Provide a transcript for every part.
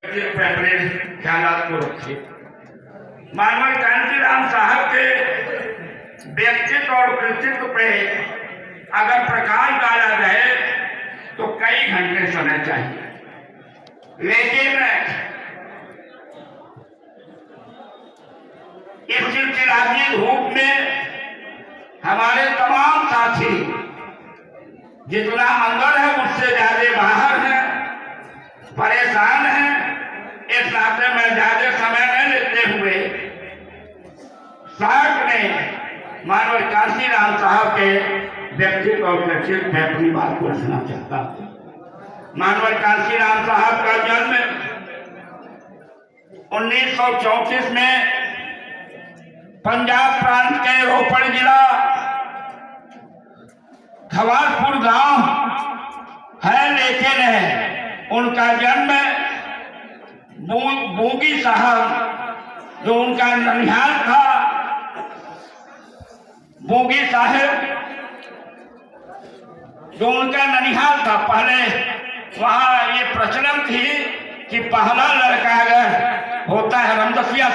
अपने ख्यालात को रखे। मानव कांशीराम साहब के व्यक्तित्व और कृतित्व पे अगर प्रकाश डाला जाए तो कई घंटे समय चाहिए, लेकिन इस चिलचिलाती धूप में हमारे तमाम साथी जितना अंदर है उससे ज्यादा बाहर है, परेशान है। इस नाते में ज्यादा समय न लेते हुए साहब ने मानव कांशीराम साहब के व्यक्तित्व और कृतित्व में अपनी बात को रखना चाहता हूँ। मानव कांशीराम साहब का जन्म 1934 में पंजाब प्रांत के रोपड़ जिला खवासपुर गांव है, लेकिन उनका जन्म बोगी साहब जो उनका ननिहाल था, बोगी साहब जो उनका ननिहाल था। पहले वहां ये प्रचलन थी कि पहला लड़का अगर होता है रमदसिया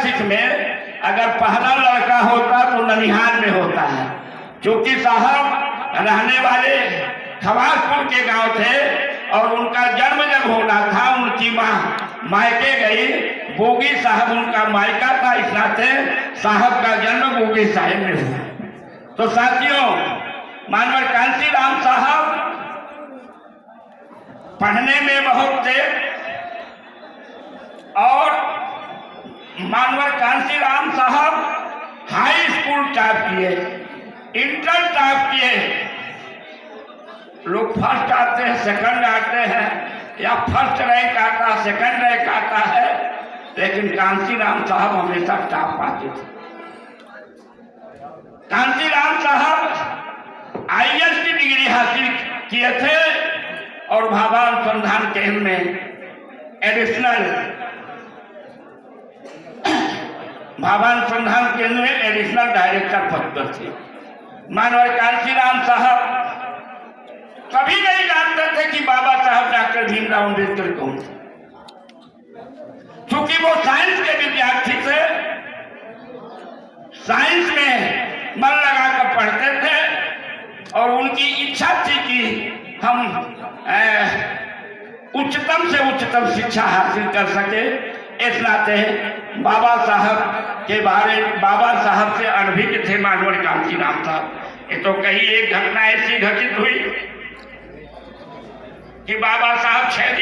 सिख में अगर पहला लड़का होता तो ननिहाल में होता है। चूंकि साहब रहने वाले खवासपुर के गांव थे और उनका जन्म जब होना था उनकी माँ मायके गई, बोगी साहब उनका मायका था, इस नाते साहब का जन्म बोगी साहब में हुआ। तो साथियों, मानव कांशीराम साहब पढ़ने में बहुत थे और मानव कांशीराम साहब हाई स्कूल टॉप किए, इंटर टॉप किए। लोग फर्स्ट आते हैं, सेकंड आते हैं, या फर्स्ट रैंक आता है, सेकंड रैंक आता है, लेकिन कांशीराम साहब हमेशा टॉप पाते थे। कांशीराम साहब IAS की डिग्री हासिल किए थे और भाभा अनुसंधान केंद्र में एडिशनल डायरेक्टर पद पर थे। मानव कांशीराम साहब कभी नहीं जानते थे कि बाबा साहब डॉक्टर भीमराव अम्बेडकर कौन थे। क्योंकि वो साइंस के विद्यार्थी थे, साइंस में मन लगाकर पढ़ते थे और उनकी इच्छा थी कि हम उच्चतम से उच्चतम शिक्षा हासिल कर सके। इस नाते बाबा साहब से अनभिज्ञ थे मानव कांशीराम साहब। ये तो कहीं एक घटना ऐसी घटित हुई कि बाबा साहब 6 दिन